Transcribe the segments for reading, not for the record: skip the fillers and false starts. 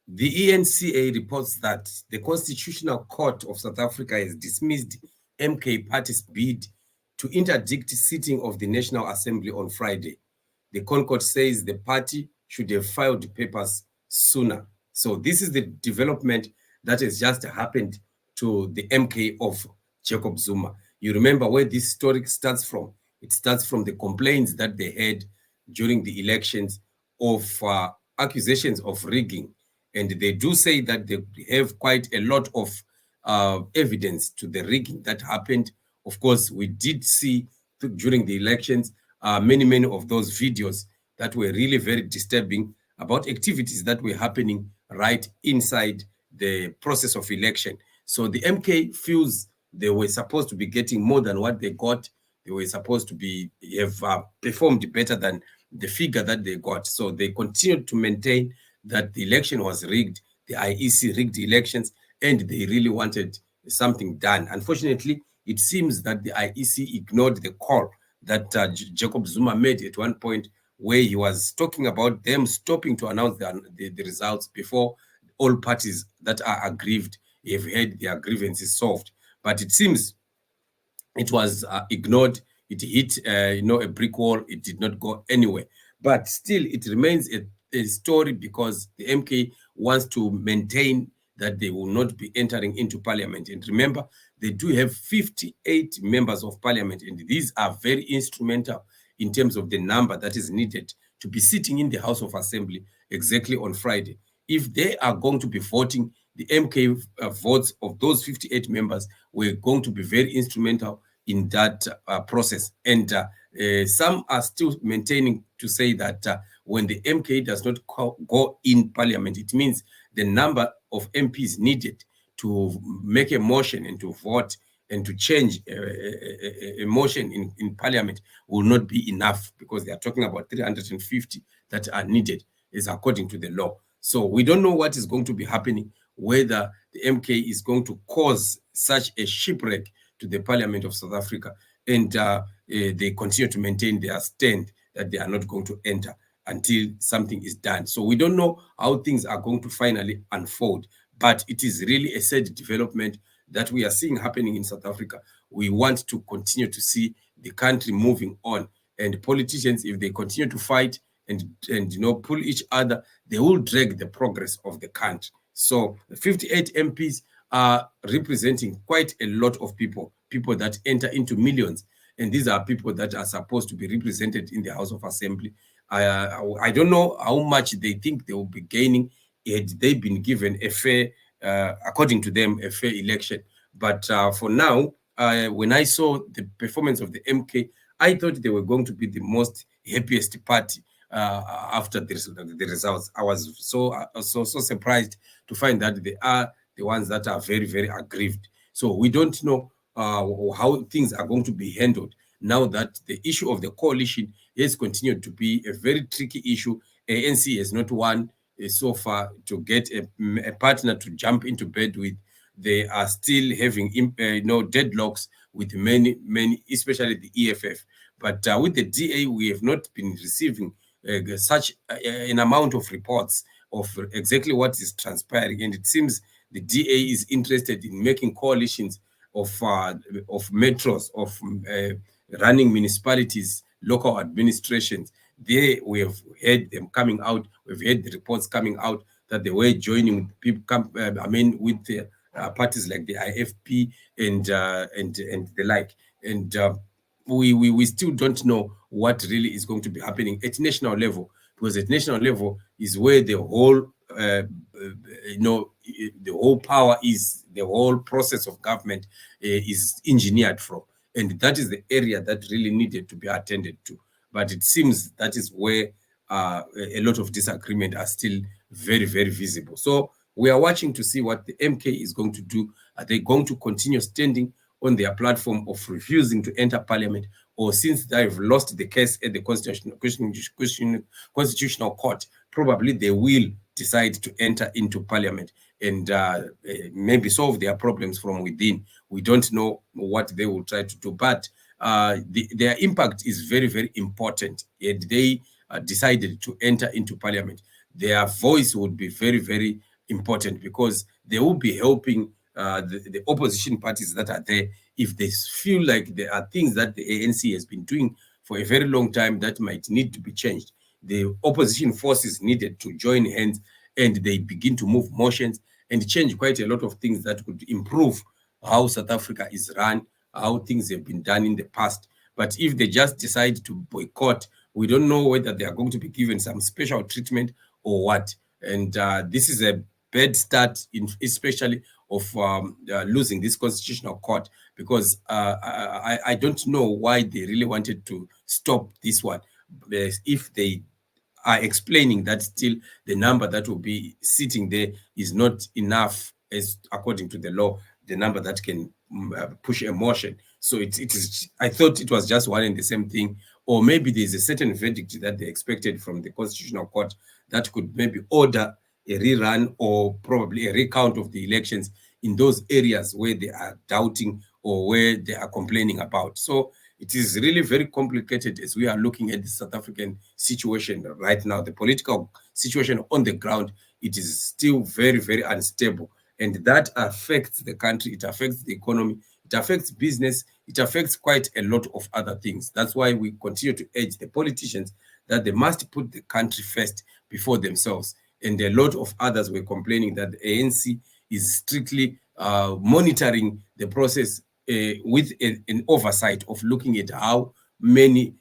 The ENCA reports that the Constitutional Court of South Africa has dismissed MK Party's bid to interdict sitting of the National Assembly on Friday. The ConCourt says the party should have filed papers sooner. So this is the development that has just happened to the MK of Jacob Zuma. You remember where this story starts from. It starts from the complaints that they had during the elections of accusations of rigging. And they do say that they have quite a lot of evidence to the rigging that happened. Of course, we did see during the elections many of those videos that were really very disturbing about activities that were happening right inside the process of election. So the MK feels they were supposed to be getting more than what they got. They were supposed to have performed better than the figure that they got. So they continued to maintain that the election was rigged, the IEC rigged the elections, and they really wanted something done. Unfortunately, it seems that the IEC ignored the call that Jacob Zuma made at one point, where he was talking about them stopping to announce the results before all parties that are aggrieved have had their grievances solved. But it seems it was ignored. It hit a brick wall. It did not go anywhere. But still, it remains a story because the MK wants to maintain that they will not be entering into parliament. And remember, they do have 58 members of parliament, and these are very instrumental in terms of the number that is needed to be sitting in the House of Assembly exactly on Friday. If they are going to be voting, the MK votes of those 58 members were going to be very instrumental in that process. And some are still maintaining to say that when the MK does not go in parliament, it means the number of MPs needed to make a motion and to vote and to change a motion in parliament will not be enough, because they are talking about 350 that are needed is according to the law. So we don't know what is going to be happening, whether the MK is going to cause such a shipwreck to the Parliament of South Africa, and they continue to maintain their stand that they are not going to enter until something is done. So we don't know how things are going to finally unfold, but it is really a sad development that we are seeing happening in South Africa. We want to continue to see the country moving on, and politicians, if they continue to fight and pull each other, they will drag the progress of the country. So the 58 MPs are representing quite a lot of people that enter into millions, and these are people that are supposed to be represented in the House of Assembly. I don't know how much they think they will be gaining had they been given a fair, according to them, a fair election. But for now, when I saw the performance of the MK, I thought they were going to be the most happiest party after the results. I was so surprised to find that they are the ones that are very, very aggrieved. So we don't know how things are going to be handled now that the issue of the coalition has continued to be a very tricky issue. ANC has not won so far to get a partner to jump into bed with. They are still having deadlocks with many, especially the EFF. But with the DA, we have not been receiving such an amount of reports of exactly what is transpiring. And it seems the DA is interested in making coalitions of metros, of running municipalities, local administrations. We have heard them coming out. We've heard the reports coming out that they were joining people. With the parties like the IFP and the like. And we still don't know what really is going to be happening at national level, because at national level is where the whole the whole power is, the whole process of government is engineered from, and that is the area that really needed to be attended to. But it seems that is where a lot of disagreement are still very, very visible. So we are watching to see what the MK is going to do. Are they going to continue standing on their platform of refusing to enter parliament, or since they've lost the case at the Constitutional Court, probably they will decide to enter into parliament? and maybe solve their problems from within. We don't know what they will try to do, but their impact is very, very important. And they decided to enter into parliament. Their voice would be very, very important, because they will be helping the opposition parties that are there. If they feel like there are things that the ANC has been doing for a very long time that might need to be changed, the opposition forces needed to join hands, and they begin to move motions and change quite a lot of things that could improve how South Africa is run, how things have been done in the past. But if they just decide to boycott, we don't know whether they are going to be given some special treatment or what. And this is a bad start, especially of losing this constitutional court, because I don't know why they really wanted to stop this one. If they are explaining that still the number that will be sitting there is not enough, as according to the law, the number that can push a motion. So it is, I thought it was just one and the same thing, or maybe there's a certain verdict that they expected from the Constitutional Court that could maybe order a rerun or probably a recount of the elections in those areas where they are doubting or where they are complaining about. So it is really very complicated as we are looking at the South African situation right now. The political situation on the ground, it is still very, very unstable. And that affects the country, it affects the economy, it affects business, it affects quite a lot of other things. That's why we continue to urge the politicians that they must put the country first before themselves. And a lot of others were complaining that the ANC is strictly monitoring the process with an oversight of looking at how many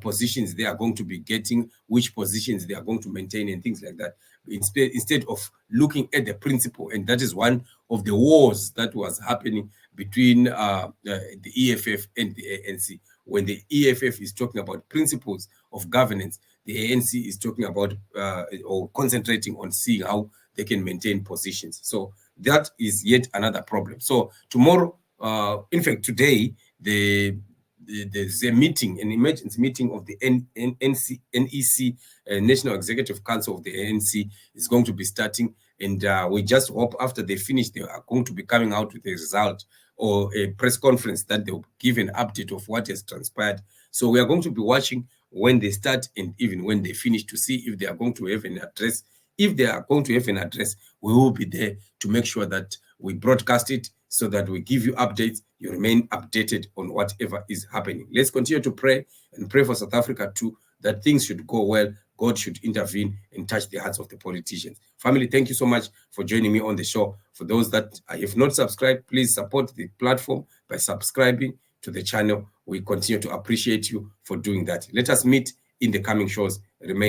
positions they are going to be getting, which positions they are going to maintain, and things like that, instead of looking at the principle. And that is one of the wars that was happening between the EFF and the ANC. When the EFF is talking about principles of governance, the ANC is talking about or concentrating on seeing how they can maintain positions. So that is yet another problem. So tomorrow, in fact, today, there's a meeting, an emergency meeting of the NEC, National Executive Council of the ANC, is going to be starting. And we just hope after they finish, they are going to be coming out with a result or a press conference that they'll give an update of what has transpired. So we are going to be watching when they start and even when they finish to see if they are going to have an address. If they are going to have an address, we will be there to make sure that we broadcast it so that we give you updates. You remain updated on whatever is happening. Let's continue to pray and pray for South Africa too, that things should go well. God should intervene and touch the hearts of the politicians. Family, thank you so much for joining me on the show. For those that have not subscribed, please support the platform by subscribing to the channel. We continue to appreciate you for doing that. Let us meet in the coming shows. Remain